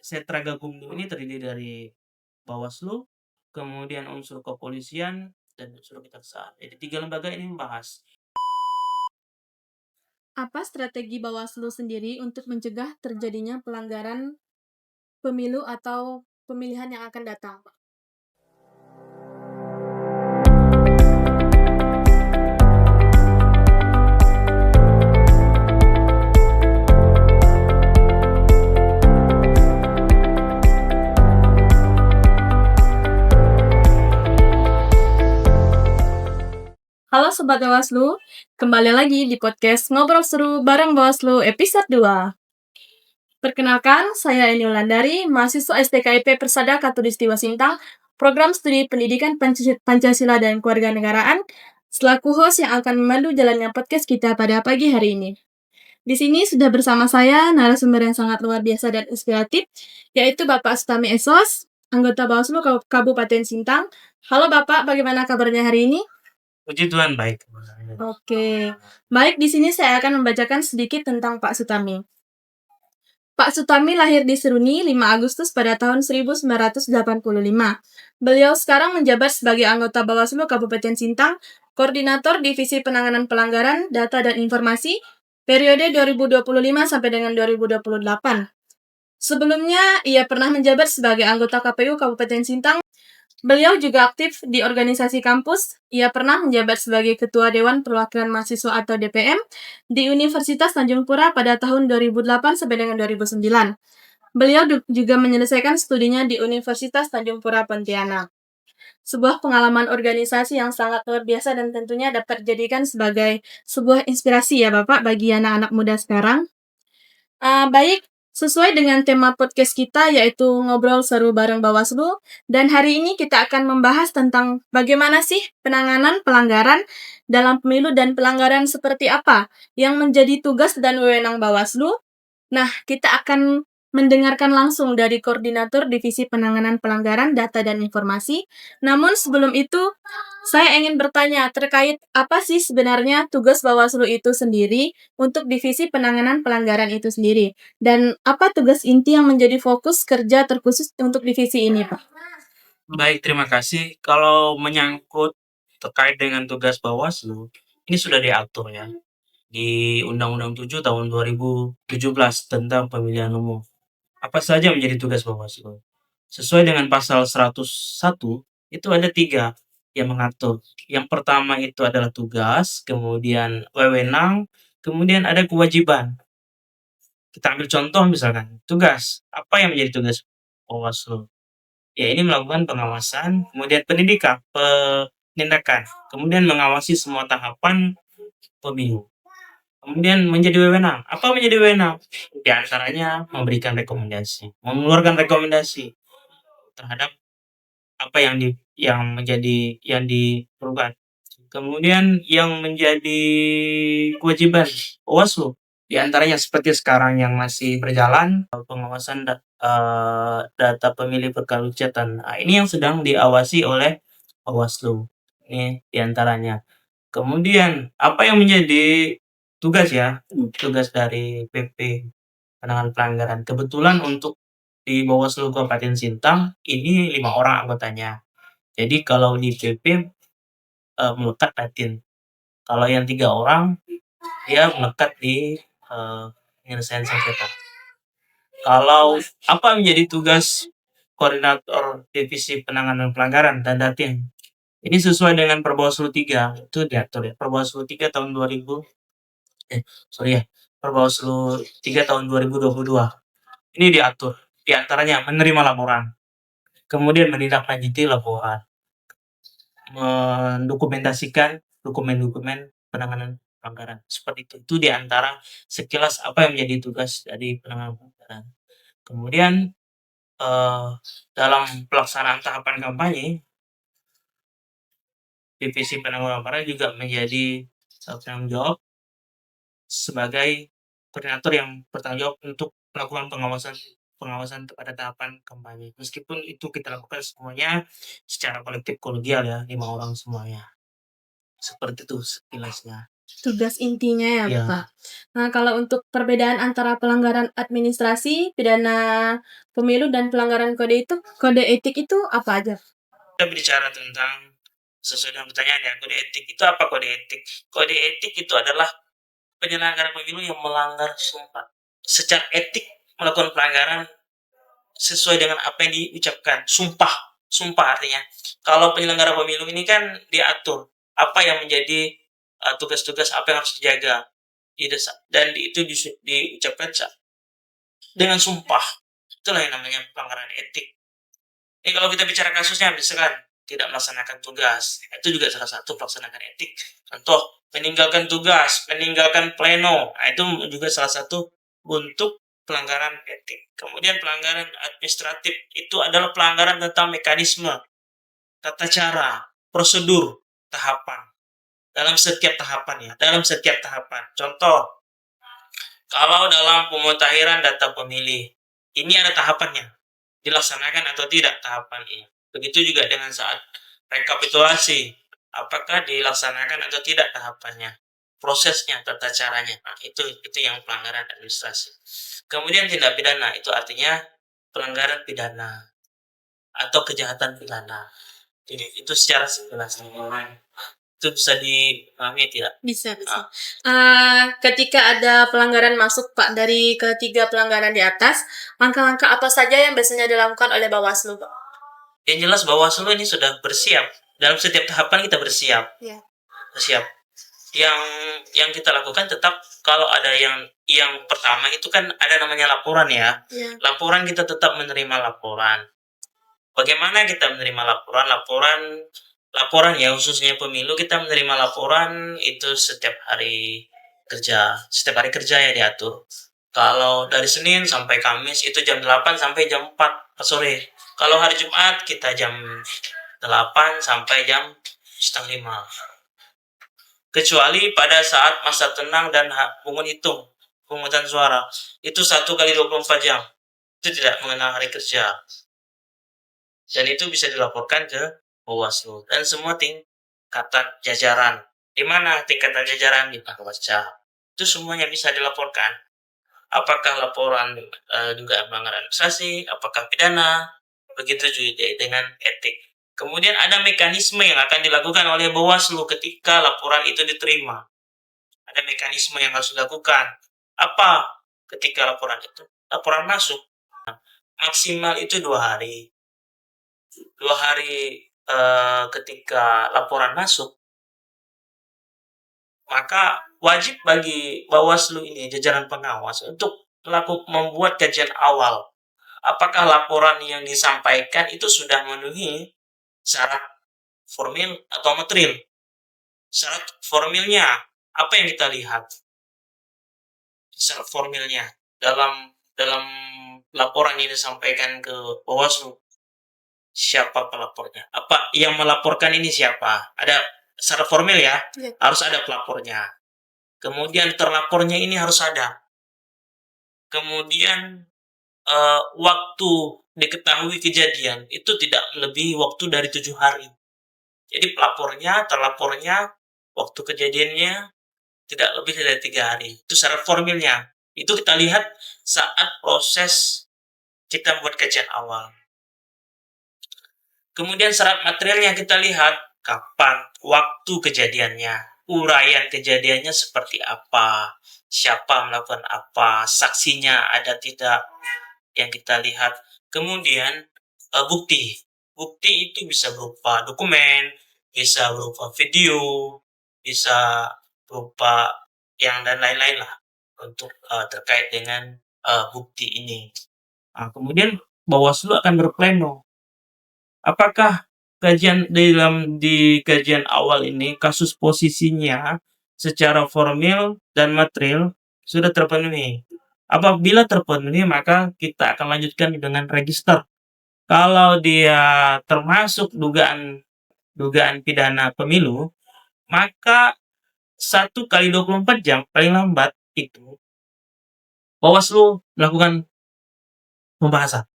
Sentra Gakumdu ini terdiri dari Bawaslu, kemudian unsur kepolisian, dan unsur kejaksaan. Jadi 3 lembaga ini membahas. Apa strategi Bawaslu sendiri untuk mencegah terjadinya pelanggaran pemilu atau pemilihan yang akan datang? Halo Sobat Bawaslu, kembali lagi di podcast Ngobrol Seru bareng Bawaslu episode 2. Perkenalkan, saya Eni Wulandari, mahasiswa STKIP Persada Katulistiwa Sintang, program studi pendidikan Pancasila dan Kewarganegaraan, selaku host yang akan memandu jalannya podcast kita pada pagi hari ini. Di sini sudah bersama saya narasumber yang sangat luar biasa dan inspiratif, yaitu Bapak Sutami Esos, anggota Bawaslu Kabupaten Sintang. Halo Bapak, bagaimana kabarnya hari ini? Puji Tuhan baik. Oke, baik di sini saya akan membacakan sedikit tentang Pak Sutami. Pak Sutami lahir di Seruni 5 Agustus pada tahun 1985. Beliau sekarang menjabat sebagai anggota Bawaslu Kabupaten Sintang, Koordinator Divisi Penanganan Pelanggaran Data dan Informasi, periode 2025 sampai dengan 2028. Sebelumnya, ia pernah menjabat sebagai anggota KPU Kabupaten Sintang. Beliau juga aktif di organisasi kampus. Ia pernah menjabat sebagai Ketua Dewan Perwakilan Mahasiswa atau DPM di Universitas Tanjung Pura pada tahun 2008 sampai dengan 2009. Beliau juga menyelesaikan studinya di Universitas Tanjung Pura Pontianak. Sebuah pengalaman organisasi yang sangat luar biasa dan tentunya dapat dijadikan sebagai sebuah inspirasi ya Bapak bagi anak-anak muda sekarang. Baik, sesuai dengan tema podcast kita yaitu ngobrol seru bareng Bawaslu, dan hari ini kita akan membahas tentang bagaimana sih penanganan pelanggaran dalam pemilu dan pelanggaran seperti apa yang menjadi tugas dan wewenang Bawaslu. Nah, kita akan mendengarkan langsung dari Koordinator Divisi Penanganan Pelanggaran Data dan Informasi. Namun sebelum itu, saya ingin bertanya terkait apa sih sebenarnya tugas Bawaslu itu sendiri untuk Divisi Penanganan Pelanggaran itu sendiri, dan apa tugas inti yang menjadi fokus kerja terkhusus untuk divisi ini, Pak? Baik, terima kasih. Kalau menyangkut terkait dengan tugas Bawaslu, ini sudah diatur ya di Undang-Undang 7 tahun 2017 tentang pemilihan umum. Apa saja menjadi tugas Bawaslu? Sesuai dengan pasal 101, itu ada 3 yang mengatur. Yang pertama itu adalah tugas, kemudian wewenang, kemudian ada kewajiban. Kita ambil contoh misalkan, tugas. Apa yang menjadi tugas Bawaslu? Ya ini melakukan pengawasan, kemudian penindakan, kemudian mengawasi semua tahapan pemilu. Kemudian menjadi wewenang. Apa menjadi wewenang? Di antaranya memberikan rekomendasi, mengeluarkan rekomendasi terhadap apa yang diperlukan. Kemudian yang menjadi kewajiban Bawaslu, di antaranya seperti sekarang yang masih berjalan, pengawasan data pemilih berkelanjutan. Nah, ini yang sedang diawasi oleh Bawaslu. Ini di antaranya. Kemudian apa yang menjadi tugas ya, tugas dari PP Penanganan Pelanggaran. Kebetulan untuk di Bawaslu Kabupaten Sintang ini 5 orang anggotanya. Jadi kalau di PP melekat Jatim. Kalau yang 3 orang dia melekat di penyelesaian sengketa. Kalau apa menjadi tugas koordinator divisi penanganan pelanggaran dan Datim? Ini sesuai dengan Perbawaslu 3, itu diatur ya. Perbawaslu 3 tahun 2000 sorry ya, Perbawaslu 3 tahun 2022. Ini diatur, di antaranya menerima laporan, kemudian menindaklanjuti laporan, mendokumentasikan dokumen-dokumen penanganan pelanggaran. Seperti itu. Itu di antara sekilas apa yang menjadi tugas dari penanganan pelanggaran. Kemudian dalam pelaksanaan tahapan kampanye, divisi penanggulangan pelanggaran juga menjadi penanggung jawab sebagai koordinator yang bertanggung jawab untuk melakukan pengawasan pada tahapan kampanye. Meskipun itu kita lakukan semuanya secara kolektif kolegial ya, 5 orang semuanya. Seperti itu sekilasnya. tugas intinya ya, Iya. Pak. Nah, kalau untuk perbedaan antara pelanggaran administrasi, pidana pemilu, dan pelanggaran kode etik itu apa aja? Kita bicara tentang sesuai dengan pertanyaan ya, kode etik itu apa kode etik? Kode etik itu adalah penyelenggara pemilu yang melanggar sumpah. Secara etik melakukan pelanggaran sesuai dengan apa yang diucapkan. Sumpah. Sumpah artinya. Kalau penyelenggara pemilu ini kan diatur apa yang menjadi tugas-tugas apa yang harus dijaga. Dan itu diucapkan dengan sumpah. Itulah yang namanya pelanggaran etik. Ini kalau kita bicara kasusnya, misalkan tidak melaksanakan tugas, itu juga salah satu melaksanakan etik. Contoh, meninggalkan tugas, meninggalkan pleno, nah, itu juga salah satu bentuk pelanggaran etik. Kemudian pelanggaran administratif, itu adalah pelanggaran tentang mekanisme, tata cara, prosedur, tahapan. Dalam setiap tahapan ya, dalam setiap tahapan. Contoh, kalau dalam pemutakhiran data pemilih, ini ada tahapannya. Dilaksanakan atau tidak tahapan ini. Begitu juga dengan saat rekapitulasi, apakah dilaksanakan atau tidak tahapannya, prosesnya, tata caranya. Nah, itu yang pelanggaran administrasi. Kemudian tindak pidana itu artinya pelanggaran pidana atau kejahatan pidana. Jadi itu secara sejelasnya. Itu bisa dipahami tidak? Bisa, bisa. Ketika ada pelanggaran masuk, Pak, dari ketiga pelanggaran di atas, langkah-langkah apa saja yang biasanya dilakukan oleh Bawaslu, Pak? Yang jelas Bawaslu ini sudah bersiap. Dalam setiap tahapan kita bersiap. Ya. Bersiap. Yang kita lakukan tetap kalau ada yang pertama itu kan ada namanya laporan ya. Ya. Laporan kita tetap menerima laporan. Bagaimana kita menerima laporan? Laporan ya khususnya pemilu kita menerima laporan itu setiap hari kerja ya diatur. Kalau dari Senin sampai Kamis itu jam 8 sampai jam 4 sore. Kalau hari Jumat kita jam 8 sampai jam setengah 5. Kecuali pada saat masa tenang dan pemungutan suara. Itu 1 kali 24 jam. Itu tidak mengenal hari kerja. Dan itu bisa dilaporkan ke Bawaslu. Dan semua tingkatan jajaran. Di mana tingkatan jajaran? Di Panwasca. Itu semuanya bisa dilaporkan. Apakah laporan dugaan pelanggaran administrasi, apakah pidana, begitu juga dengan etik. Kemudian ada mekanisme yang akan dilakukan oleh Bawaslu ketika laporan itu diterima. Ada mekanisme yang harus dilakukan. Apa ketika laporan masuk? Maksimal itu 2 hari. 2 hari ketika laporan masuk, maka wajib bagi Bawaslu ini, jajaran pengawas, untuk membuat kajian awal. Apakah laporan yang disampaikan itu sudah memenuhi syarat formil atau material? Syarat formilnya, apa yang kita lihat? Syarat formilnya dalam laporan yang disampaikan ke Bawaslu, siapa pelapornya? Apa yang melaporkan ini siapa? Ada syarat formil ya, harus ada pelapornya. Kemudian terlapornya ini harus ada. Kemudian waktu diketahui kejadian itu tidak lebih waktu dari 7 hari. Jadi terlapornya, waktu kejadiannya tidak lebih dari 3 hari. Itu syarat formilnya. Itu kita lihat saat proses kita buat kajian awal. Kemudian syarat materialnya kita lihat kapan, waktu kejadiannya, uraian kejadiannya seperti apa, siapa melakukan apa, saksinya ada tidak yang kita lihat. Kemudian bukti. Bukti itu bisa berupa dokumen, bisa berupa video, bisa berupa yang dan lain-lain lah untuk terkait dengan bukti ini. Nah, kemudian Bawaslu akan berpleno. Apakah di kajian awal ini kasus posisinya secara formil dan material sudah terpenuhi? Apabila terpenuhi, maka kita akan lanjutkan dengan register. Kalau dia termasuk dugaan pidana pemilu, maka 1 kali 24 jam paling lambat itu Bawaslu melakukan pembahasan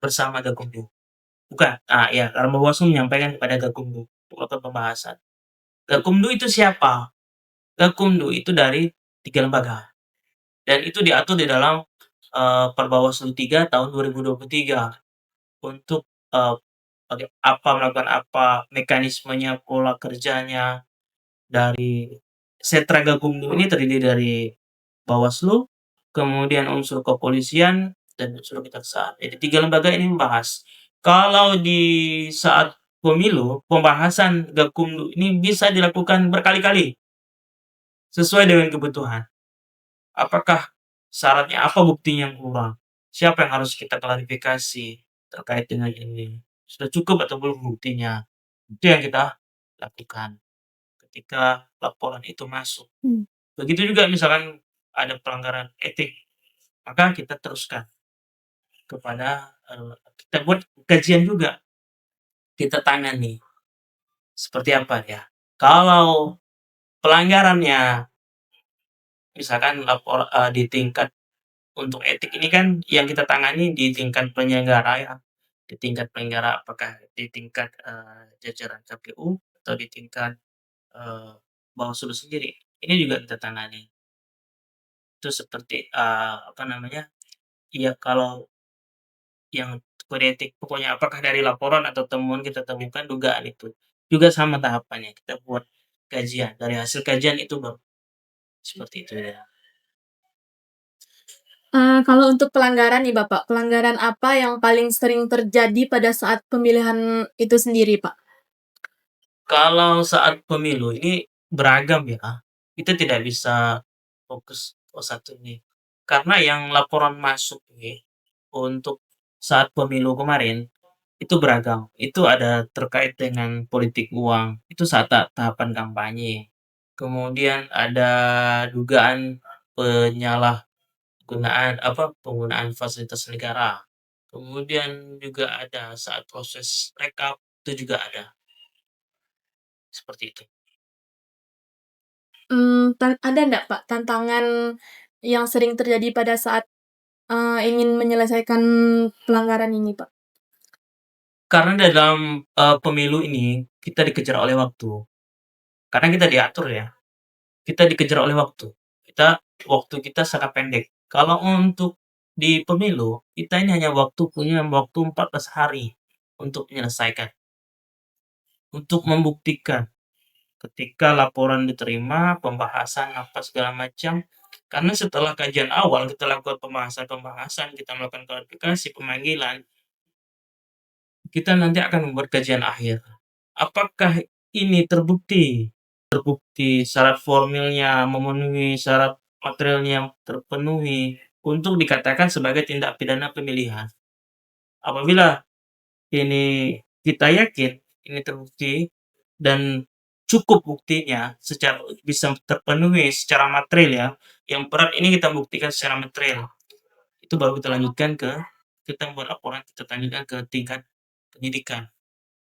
bersama Gakumdu. Bukan, ya, karena Bawaslu menyampaikan kepada Gakumdu untuk melakukan pembahasan. Gakumdu itu siapa? Gakumdu itu dari 3 lembaga dan itu diatur di dalam, Perbawaslu 3 tahun 2023 untuk, melakukan apa, mekanismenya, pola kerjanya, dari sentra Gakumdu ini terdiri dari Bawaslu, kemudian unsur kepolisian, dan unsur kejaksaan. Jadi 3 lembaga ini membahas. Kalau di saat pemilu, pembahasan Gakumdu ini bisa dilakukan berkali-kali, sesuai dengan kebutuhan. Apakah syaratnya, apa buktinya yang kurang, siapa yang harus kita klarifikasi terkait dengan ini, sudah cukup atau belum buktinya. Itu yang kita lakukan ketika laporan itu masuk. Begitu juga misalkan ada pelanggaran etik, maka kita teruskan kepada, kita buat kajian juga, kita tangani, seperti apa ya. Kalau pelanggarannya misalkan di tingkat untuk etik ini kan yang kita tangani di tingkat penyelenggara ya, di tingkat penyelenggara apakah di tingkat, jajaran KPU atau di tingkat, eee, Bawaslu sendiri, ini juga kita tangani. Itu seperti, apa namanya, ya kalau yang kode etik pokoknya apakah dari laporan atau temuan kita temukan dugaan itu, juga sama tahapannya, kita buat kajian, dari hasil kajian itu baru seperti itu ya. Kalau untuk pelanggaran nih Bapak, pelanggaran apa yang paling sering terjadi pada saat pemilihan itu sendiri, Pak? Kalau saat pemilu ini beragam ya, kita tidak bisa fokus satu ini. Karena yang laporan masuk ini untuk saat pemilu kemarin itu beragam. Itu ada terkait dengan politik uang, itu saat tahapan kampanye. Kemudian ada dugaan penggunaan fasilitas negara. Kemudian juga ada saat proses rekap, itu juga ada, seperti itu. Ada ndak Pak tantangan yang sering terjadi pada saat, ingin menyelesaikan pelanggaran ini, Pak? Karena dalam, pemilu ini kita dikejar oleh waktu, karena kita diatur ya, kita dikejar oleh waktu. Waktu kita sangat pendek. Kalau untuk di pemilu, kita ini hanya punya waktu 14 hari untuk menyelesaikan, untuk membuktikan ketika laporan diterima, pembahasan apa segala macam. Karena setelah kajian awal kita lakukan pembahasan-pembahasan, kita melakukan klarifikasi, pemanggilan, kita nanti akan membuat kajian akhir. Apakah ini terbukti syarat formilnya memenuhi, syarat materialnya terpenuhi untuk dikatakan sebagai tindak pidana pemilihan. Apabila ini kita yakin ini terbukti dan cukup buktinya secara bisa terpenuhi secara material ya, yang berat ini kita buktikan secara material, itu baru kita lanjutkan kita membuat laporan, kita lanjutkan ke tingkat penyidikan.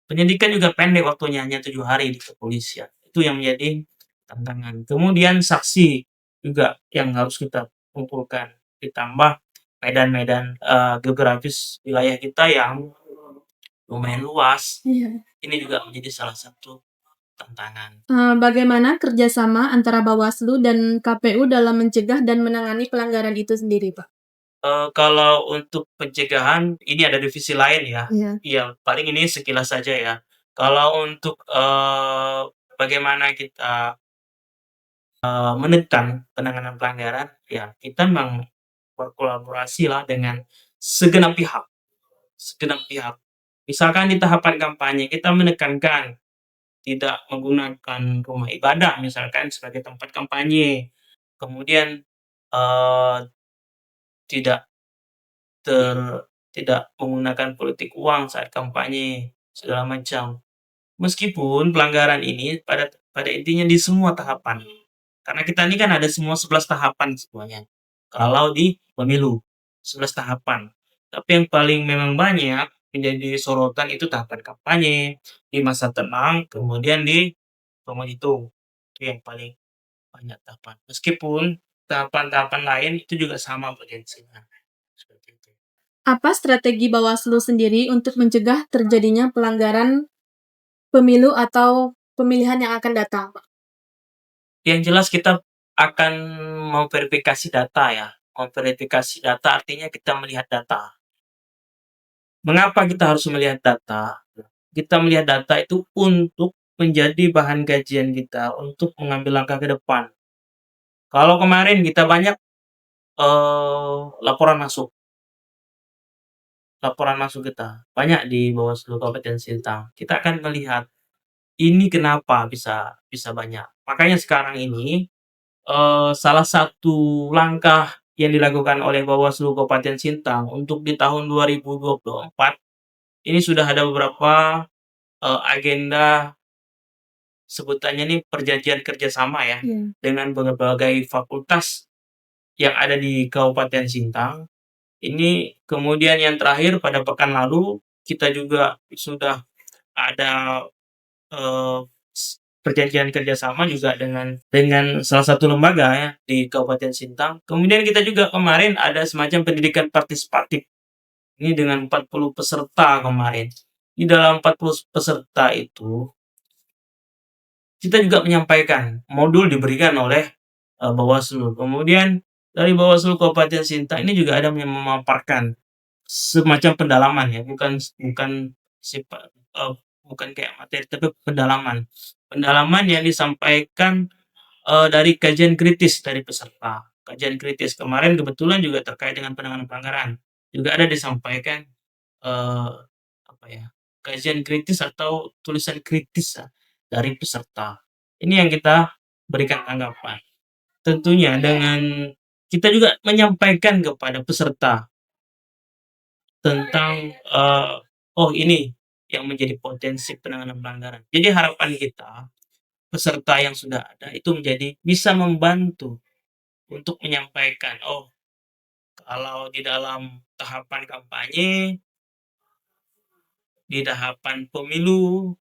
Penyidikan juga pendek waktunya, hanya 7 hari di kepolisian. Itu yang menjadi tantangan. Kemudian saksi juga yang harus kita kumpulkan, ditambah medan-medan, geografis wilayah kita yang lumayan luas, Iya. ini juga menjadi salah satu tantangan. Bagaimana kerjasama antara Bawaslu dan KPU dalam mencegah dan menangani pelanggaran itu sendiri, Pak? Kalau untuk pencegahan ini ada divisi lain ya. Iya. Iya, paling ini sekilas saja ya. Kalau untuk, bagaimana kita menekan penanganan pelanggaran, ya kita memang berkolaborasi lah dengan segenap pihak segenap pihak. Misalkan di tahapan kampanye kita menekankan tidak menggunakan rumah ibadah misalkan sebagai tempat kampanye, kemudian, eee, tidak ter tidak menggunakan politik uang saat kampanye, segala macam. Meskipun pelanggaran ini pada intinya di semua tahapan. Karena kita ini kan ada semua 11 tahapan semuanya. Kalau di pemilu, 11 tahapan. Tapi yang paling memang banyak menjadi sorotan itu tahapan kampanye, di masa tenang, kemudian di penghitung. Itu yang paling banyak tahapan. Meskipun tahapan-tahapan lain itu juga sama urgensinya. Seperti itu. Apa strategi Bawaslu sendiri untuk mencegah terjadinya pelanggaran pemilu atau pemilihan yang akan datang, Pak? Yang jelas kita akan memverifikasi data ya. Memverifikasi data artinya kita melihat data. Mengapa kita harus melihat data? Kita melihat data itu untuk menjadi bahan kajian kita untuk mengambil langkah ke depan. Kalau kemarin kita banyak laporan masuk kita banyak di Bawaslu Kabupaten Sintang. Kita akan melihat ini kenapa bisa bisa banyak. Makanya sekarang ini salah satu langkah yang dilakukan oleh Bawaslu Kabupaten Sintang untuk di tahun 2024 ini sudah ada beberapa agenda, sebutannya nih perjanjian kerjasama ya, dengan berbagai fakultas yang ada di Kabupaten Sintang. Ini kemudian yang terakhir pada pekan lalu kita juga sudah ada eh, perjanjian kerjasama juga dengan salah satu lembaga ya di Kabupaten Sintang. Kemudian kita juga kemarin ada semacam pendidikan partisipatif. Ini dengan 40 peserta kemarin. Di dalam 40 peserta itu kita juga menyampaikan modul diberikan oleh Bawaslu. Kemudian dari Bawaslu Kabupaten Sintang ini juga ada yang memaparkan semacam pendalaman ya, bukan bukan sifat bukan kayak materi tapi pendalaman. Pendalaman yang disampaikan dari kajian kritis dari peserta. Kajian kritis kemarin kebetulan juga terkait dengan penanganan pelanggaran. Juga ada disampaikan apa ya, kajian kritis atau tulisan kritis ya, dari peserta. Ini yang kita berikan tanggapan. Tentunya dengan kita juga menyampaikan kepada peserta tentang oh ini yang menjadi potensi penanganan pelanggaran. Jadi harapan kita peserta yang sudah ada itu menjadi bisa membantu untuk menyampaikan, oh kalau di dalam tahapan kampanye, di tahapan pemilu,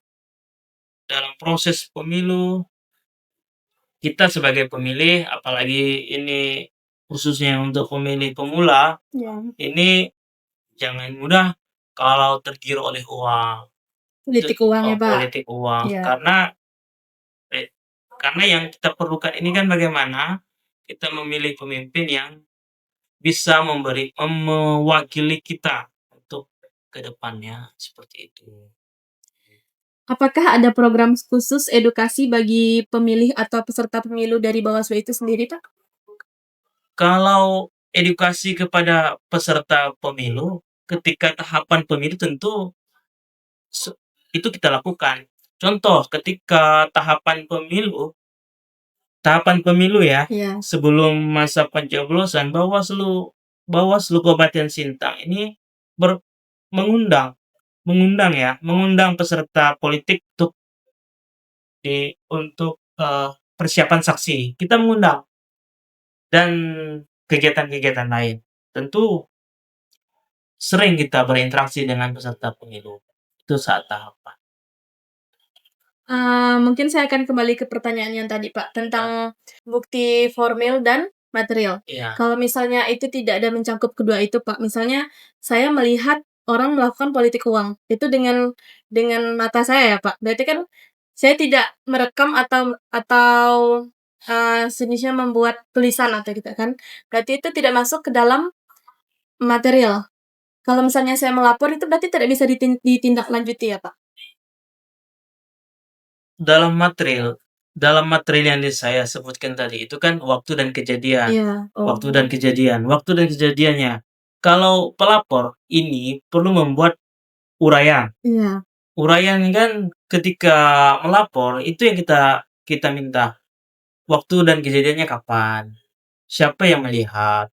dalam proses pemilu, kita sebagai pemilih, apalagi ini khususnya untuk pemilih pemula, ini jangan mudah kalau tergiur oleh uang. Politik uang ya, Pak. Politik uang. Iya. Karena yang kita perlukan ini kan bagaimana kita memilih pemimpin yang bisa mewakili kita untuk ke depannya, seperti itu. Apakah ada program khusus edukasi bagi pemilih atau peserta pemilu dari Bawaslu itu sendiri, Pak? Kalau edukasi kepada peserta pemilu, ketika tahapan pemilu tentu itu kita lakukan. Contoh, ketika tahapan pemilu ya, sebelum masa pencoblosan, Bawaslu Kabupaten Sintang ini mengundang peserta politik untuk persiapan saksi. Kita mengundang dan kegiatan-kegiatan lain. Tentu sering kita berinteraksi dengan peserta pemilu. Itu saat tahapan. Mungkin saya akan kembali ke pertanyaan yang tadi, Pak, tentang bukti formil dan material. Iya. Kalau misalnya itu tidak ada mencakup kedua itu, Pak, misalnya saya melihat orang melakukan politik uang, itu dengan mata saya ya, Pak. Berarti kan saya tidak merekam atau sejenisnya membuat tulisan atau gitu kan. Berarti itu tidak masuk ke dalam material. Kalau misalnya saya melapor itu berarti tidak bisa ditindaklanjuti ya, Pak? Dalam material yang saya sebutkan tadi itu kan waktu dan kejadian. Iya. Waktu dan kejadiannya. Kalau pelapor ini perlu membuat uraian. Iya. Uraian kan ketika melapor itu yang kita minta. Waktu dan kejadiannya kapan? Siapa yang melihat?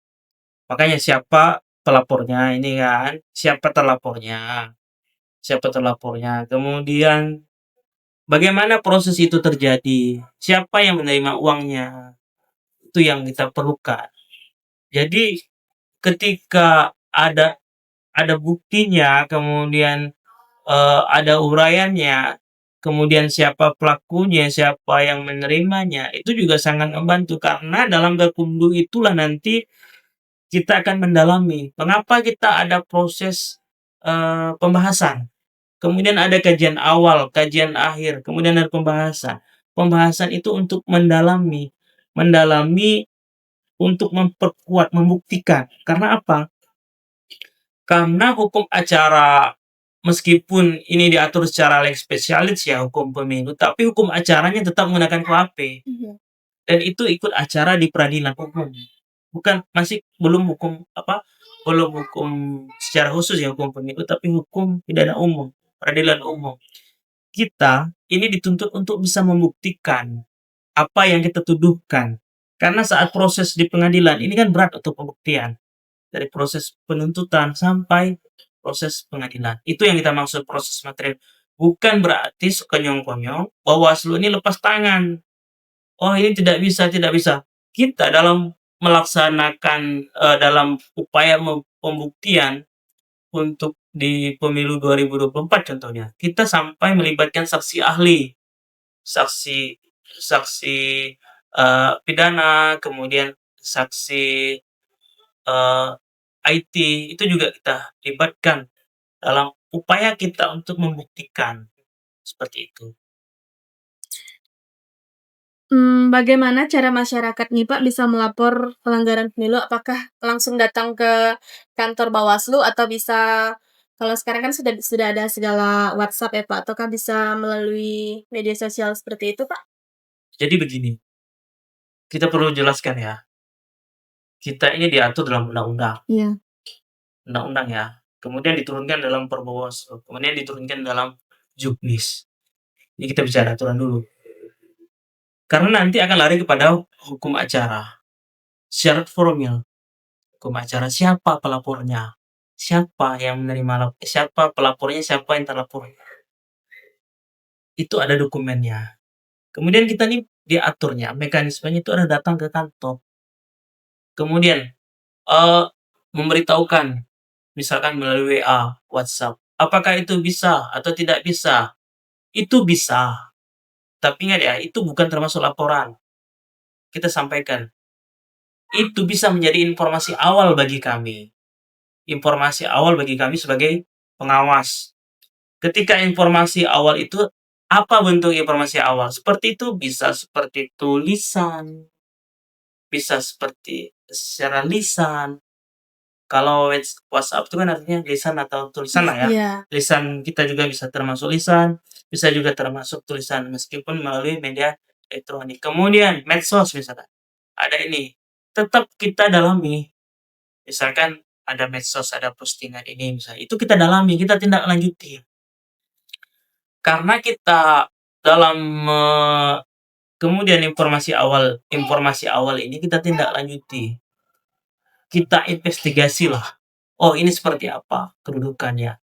Makanya siapa pelapornya ini kan? Siapa terlapornya? Kemudian bagaimana proses itu terjadi? Siapa yang menerima uangnya? Itu yang kita perlukan. Jadi ketika ada buktinya, kemudian ada uraiannya, kemudian siapa pelakunya, siapa yang menerimanya, itu juga sangat membantu karena dalam gakumdu itulah nanti kita akan mendalami mengapa kita ada proses pembahasan. Kemudian ada kajian awal, kajian akhir, kemudian ada pembahasan. pembahasan itu untuk mendalami untuk memperkuat, membuktikan. Karena apa? Karena hukum acara meskipun ini diatur secara lex specialis ya hukum pemilu, tapi hukum acaranya tetap menggunakan KUHP. Dan itu ikut acara di peradilan umum. Bukan masih belum hukum secara khusus ya hukum pemilu, tapi hukum pidana umum, peradilan umum. Kita ini dituntut untuk bisa membuktikan apa yang kita tuduhkan. Karena saat proses di pengadilan ini kan berat untuk pembuktian. Dari proses penuntutan sampai proses pengadilan. Itu yang kita maksud proses material. Bukan berarti sekonyong-konyong Bawaslu ini lepas tangan. Oh ini tidak bisa, tidak bisa. Kita dalam melaksanakan dalam upaya pembuktian untuk di pemilu 2024 contohnya, kita sampai melibatkan saksi ahli, saksi saksi pidana, kemudian saksi IT itu juga kita libatkan dalam upaya kita untuk membuktikan seperti itu. Bagaimana cara masyarakat nih Pak bisa melapor pelanggaran pemilu? Apakah langsung datang ke kantor Bawaslu atau bisa kalau sekarang kan sudah ada segala WhatsApp ya Pak, ataukah bisa melalui media sosial seperti itu Pak? Jadi begini, kita perlu jelaskan ya, kita ini diatur dalam undang-undang. Iya. Undang-undang ya, kemudian diturunkan dalam Perbawaslu, kemudian diturunkan dalam Juknis. Ini kita bicara aturan dulu. Karena nanti akan lari kepada hukum acara. Syarat formil. Hukum acara siapa pelapornya? Siapa yang menerima siapa pelapornya, siapa yang terlapor. Itu ada dokumennya. Kemudian kita nih diaturnya, mekanismenya itu ada datang ke kantor. Kemudian memberitahukan misalkan melalui WA, WhatsApp. Apakah itu bisa atau tidak bisa? Itu bisa. Tapi ingat ya, itu bukan termasuk laporan. Kita sampaikan. Itu bisa menjadi informasi awal bagi kami. Informasi awal bagi kami sebagai pengawas. Ketika informasi awal itu, apa bentuk informasi awal? Seperti itu, bisa seperti tulisan, bisa seperti secara lisan. Kalau WhatsApp itu kan artinya lisan atau tulisan lah ya. Iya. Lisan kita juga bisa termasuk lisan, bisa juga termasuk tulisan meskipun melalui media elektronik. Kemudian medsos misalkan, ada ini, tetap kita dalami. Misalkan ada medsos, ada postingan ini misalnya, itu kita dalami, kita tindak lanjuti. Karena kita dalam kemudian informasi awal ini kita tindak lanjuti. Kita investigasi lah. Oh ini seperti apa kedudukannya.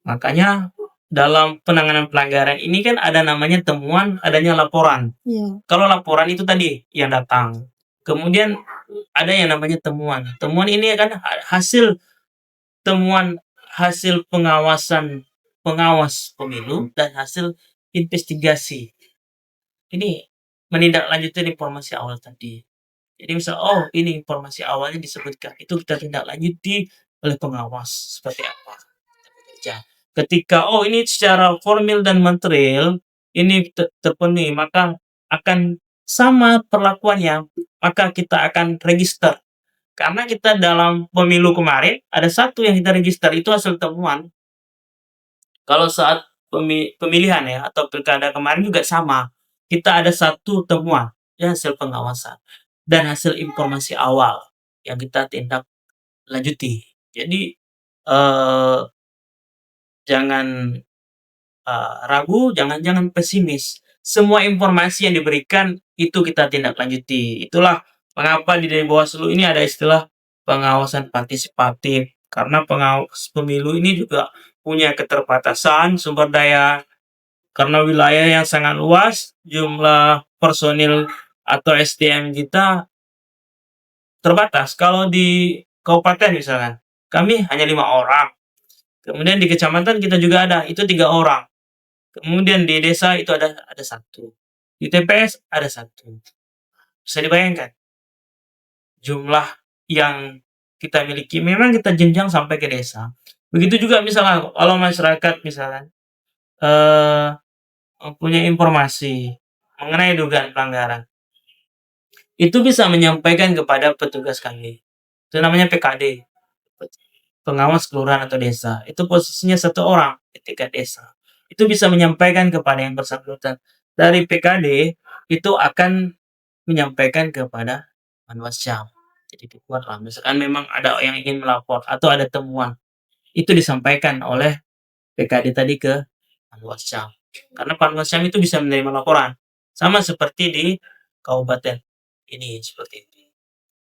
Makanya dalam penanganan pelanggaran ini kan ada namanya temuan, adanya laporan. Iya. Kalau laporan itu tadi yang datang. Kemudian ada yang namanya temuan. Temuan ini kan hasil temuan, hasil pengawas pemilu dan hasil investigasi. Ini menindaklanjuti informasi awal tadi. Jadi misal, oh ini informasi awalnya disebutkan, itu kita tindak lanjuti oleh pengawas seperti apa bekerja. Ketika oh ini secara formil dan material ini terpenuhi, maka akan sama perlakuannya, maka kita akan register. Karena kita dalam pemilu kemarin ada satu yang kita register, itu hasil temuan. Kalau saat pemilihan ya atau pilkada kemarin juga sama. Kita ada satu temuan, ya hasil pengawasan dan hasil informasi awal yang kita tindak lanjuti. Jadi jangan ragu, jangan pesimis. Semua informasi yang diberikan itu kita tindak lanjuti. Itulah mengapa di Bawaslu ini ada istilah pengawasan partisipatif. Karena pengawas pemilu ini juga punya keterbatasan sumber daya. Karena wilayah yang sangat luas, jumlah personil atau SDM kita terbatas. Kalau di kabupaten misalkan, kami hanya 5 orang. Kemudian di kecamatan kita juga ada, itu 3 orang. Kemudian di desa itu ada 1. Di TPS ada 1. Bisa dibayangkan jumlah yang kita miliki. Memang kita jenjang sampai ke desa. Begitu juga misalkan kalau masyarakat misalkan punya informasi mengenai dugaan pelanggaran, itu bisa menyampaikan kepada petugas kami. Itu namanya PKD, pengawas kelurahan atau desa. Itu posisinya 1 orang di tingkat desa. Itu bisa menyampaikan kepada yang bersangkutan. Dari PKD itu akan menyampaikan kepada Panwascam. Jadi dibuatlah, misalkan memang ada yang ingin melapor atau ada temuan, itu disampaikan oleh PKD tadi ke Panwascam. Karena Panwascam itu bisa menerima laporan. Sama seperti di kabupaten ini, seperti itu.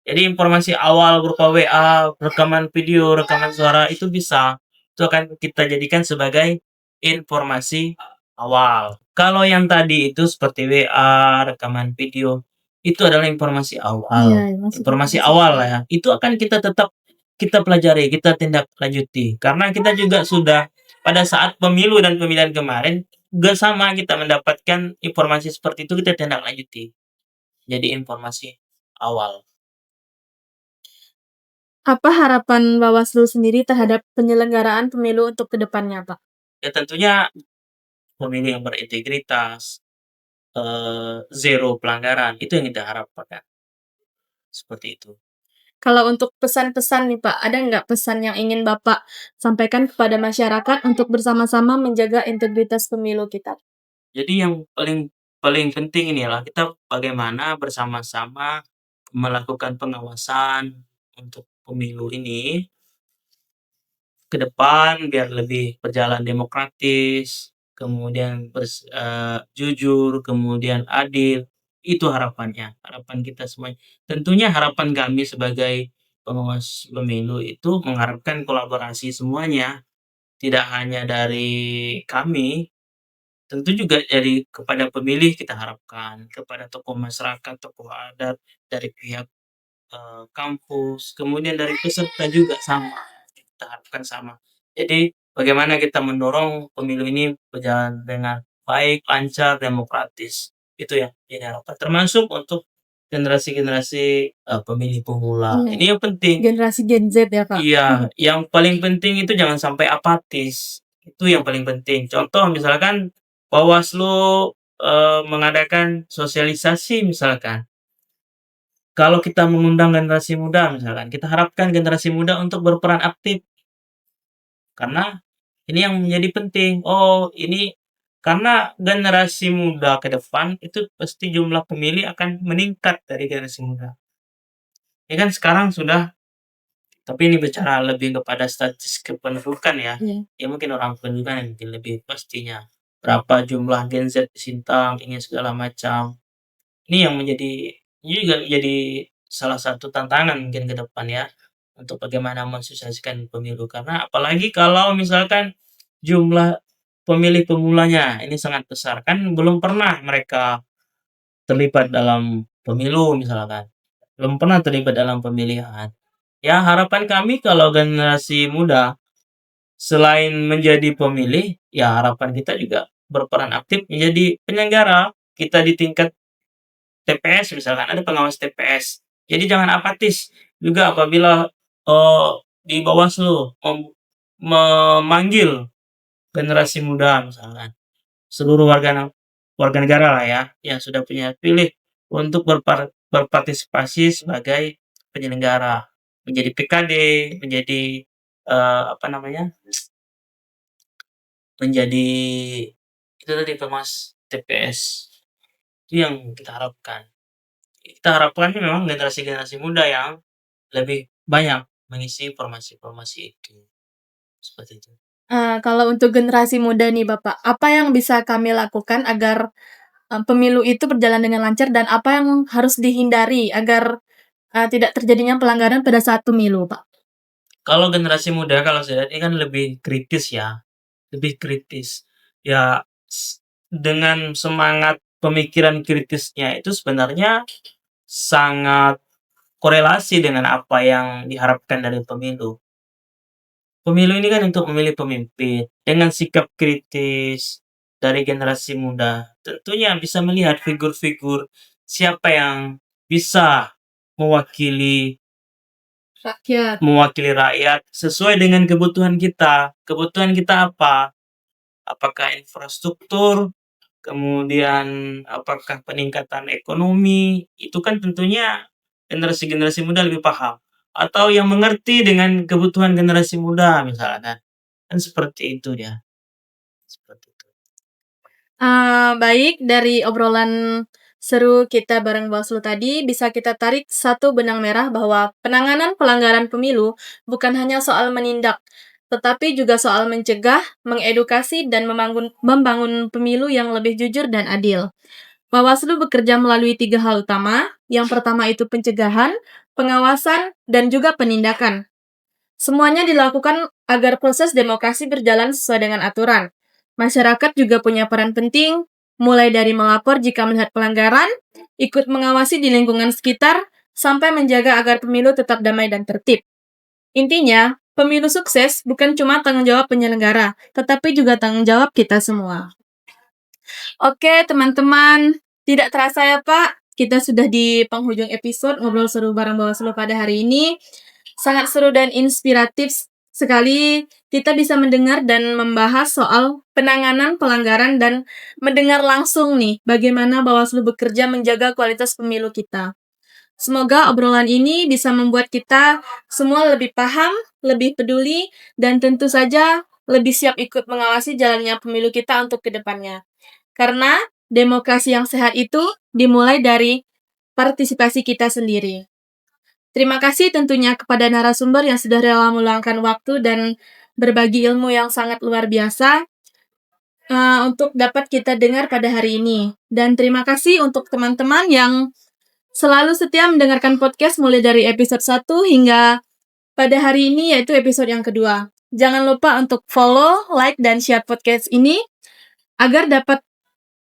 Jadi informasi awal berupa WA, rekaman video, rekaman suara itu bisa. Itu akan kita jadikan sebagai informasi awal. Kalau yang tadi itu seperti WA, rekaman video, itu adalah informasi Iya, awal. masuk Informasi informasi awal awal. lah ya. Itu akan kita tetap kita pelajari, kita tindak lanjuti. Karena kita juga sudah pada saat pemilu dan pemilihan kemarin, juga sama kita mendapatkan informasi seperti itu kita tindak lanjuti. Jadi informasi awal. Apa harapan Bawaslu sendiri terhadap penyelenggaraan pemilu untuk kedepannya, Pak? Ya tentunya pemilih yang berintegritas, zero pelanggaran, itu yang kita harapkan. Seperti itu. Kalau untuk pesan-pesan nih Pak, ada nggak pesan yang ingin Bapak sampaikan kepada masyarakat untuk bersama-sama menjaga integritas pemilu kita? Jadi yang paling paling penting ini adalah kita bagaimana bersama-sama melakukan pengawasan untuk pemilu ini ke depan biar lebih berjalan demokratis, kemudian jujur, kemudian adil, itu harapannya, harapan kita semua. Tentunya harapan kami sebagai pengawas pemilu itu mengharapkan kolaborasi semuanya, tidak hanya dari kami, tentu juga dari kepada pemilih kita harapkan, kepada tokoh masyarakat, tokoh adat, dari pihak kampus, kemudian dari peserta juga sama, kita harapkan sama. Jadi bagaimana kita mendorong pemilu ini berjalan dengan baik, lancar, demokratis. Itu yang jadi harapan, termasuk untuk generasi-generasi, pemilih pemula. Iya, Ini yang penting. generasi Gen Z ya, Pak? Iya, yang paling penting itu jangan sampai apatis, itu yang paling penting. Contoh misalkan Bawaslu, mengadakan sosialisasi misalkan. Kalau kita mengundang generasi muda misalkan, kita harapkan generasi muda untuk berperan aktif, karena ini yang menjadi penting. Oh, ini karena generasi muda ke depan itu pasti jumlah pemilih akan meningkat dari generasi muda. Ini kan sekarang sudah, tapi ini bicara lebih kepada statistik kependudukan ya. Iya. Ya mungkin orang pendudukan yang mungkin lebih pastinya. Berapa jumlah Gen Z di Sintang, ini segala macam. Ini yang menjadi ini juga jadi salah satu tantangan mungkin ke depan ya, untuk bagaimana mensukseskan pemilu. Karena apalagi kalau misalkan jumlah pemilih pemulanya ini sangat besar, kan belum pernah mereka terlibat dalam pemilu misalkan, belum pernah terlibat dalam pemilihan. Ya harapan kami kalau generasi muda selain menjadi pemilih, ya harapan kita juga berperan aktif menjadi penyelenggara. Kita di tingkat TPS misalkan, ada pengawas TPS. Jadi jangan apatis juga apabila, di Bawaslu memanggil generasi muda misalkan, seluruh warga negara lah ya, yang sudah punya hak pilih untuk berpartisipasi sebagai penyelenggara, menjadi PKD, menjadi, apa namanya, menjadi itu tadi pengawas TPS. Itu yang kita harapkan. Kita harapkan memang generasi-generasi muda yang lebih banyak mengisi formasi-formasi itu, seperti itu. Kalau untuk generasi muda nih Bapak, apa yang bisa kami lakukan agar, pemilu itu berjalan dengan lancar dan apa yang harus dihindari agar, tidak terjadinya pelanggaran pada saat pemilu, Pak? Kalau generasi muda kalau saya lihat ini kan lebih kritis ya, lebih kritis. Ya dengan semangat pemikiran kritisnya itu sebenarnya sangat korelasi dengan apa yang diharapkan dari pemilu. Pemilu ini kan untuk memilih pemimpin dengan sikap kritis dari generasi muda. Tentunya bisa melihat figur-figur siapa yang bisa mewakili Rakyat. mewakili rakyat sesuai dengan kebutuhan kita. Kebutuhan kita apa? Apakah infrastruktur, kemudian apakah peningkatan ekonomi, itu kan tentunya generasi-generasi muda lebih paham, atau yang mengerti dengan kebutuhan generasi muda misalnya, kan seperti itu dia, seperti itu. Baik, dari obrolan seru kita bareng Bawaslu tadi, bisa kita tarik satu benang merah bahwa penanganan pelanggaran pemilu bukan hanya soal menindak, tetapi juga soal mencegah, mengedukasi, dan membangun pemilu yang lebih jujur dan adil. Bawaslu bekerja melalui 3 hal utama. Yang pertama itu pencegahan, pengawasan, dan juga penindakan. Semuanya dilakukan agar proses demokrasi berjalan sesuai dengan aturan. Masyarakat juga punya peran penting, mulai dari melapor jika melihat pelanggaran, ikut mengawasi di lingkungan sekitar, sampai menjaga agar pemilu tetap damai dan tertib. Intinya, pemilu sukses bukan cuma tanggung jawab penyelenggara, tetapi juga tanggung jawab kita semua. Oke, teman-teman, tidak terasa ya Pak, kita sudah di penghujung episode Ngobrol Seru bareng Bawaslu pada hari ini. Sangat seru dan inspiratif sekali kita bisa mendengar dan membahas soal penanganan pelanggaran dan mendengar langsung nih bagaimana Bawaslu bekerja menjaga kualitas pemilu kita. Semoga obrolan ini bisa membuat kita semua lebih paham, lebih peduli, dan tentu saja lebih siap ikut mengawasi jalannya pemilu kita untuk ke depannya. Karena demokrasi yang sehat itu dimulai dari partisipasi kita sendiri. Terima kasih tentunya kepada narasumber yang sudah rela meluangkan waktu dan berbagi ilmu yang sangat luar biasa untuk dapat kita dengar pada hari ini. Dan terima kasih untuk teman-teman yang selalu setia mendengarkan podcast mulai dari episode 1 hingga pada hari ini yaitu episode yang kedua. Jangan lupa untuk follow, like, dan share podcast ini agar dapat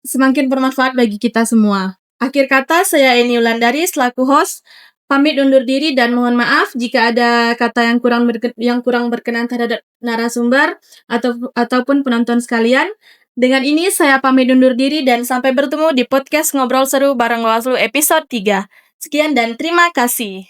semakin bermanfaat bagi kita semua. Akhir kata, saya Eni Wulandari selaku host, pamit undur diri dan mohon maaf jika ada kata yang kurang berkenan terhadap narasumber ataupun penonton sekalian. Dengan ini saya pamit undur diri dan sampai bertemu di podcast Ngobrol Seru bareng Bawaslu episode 3. Sekian dan terima kasih.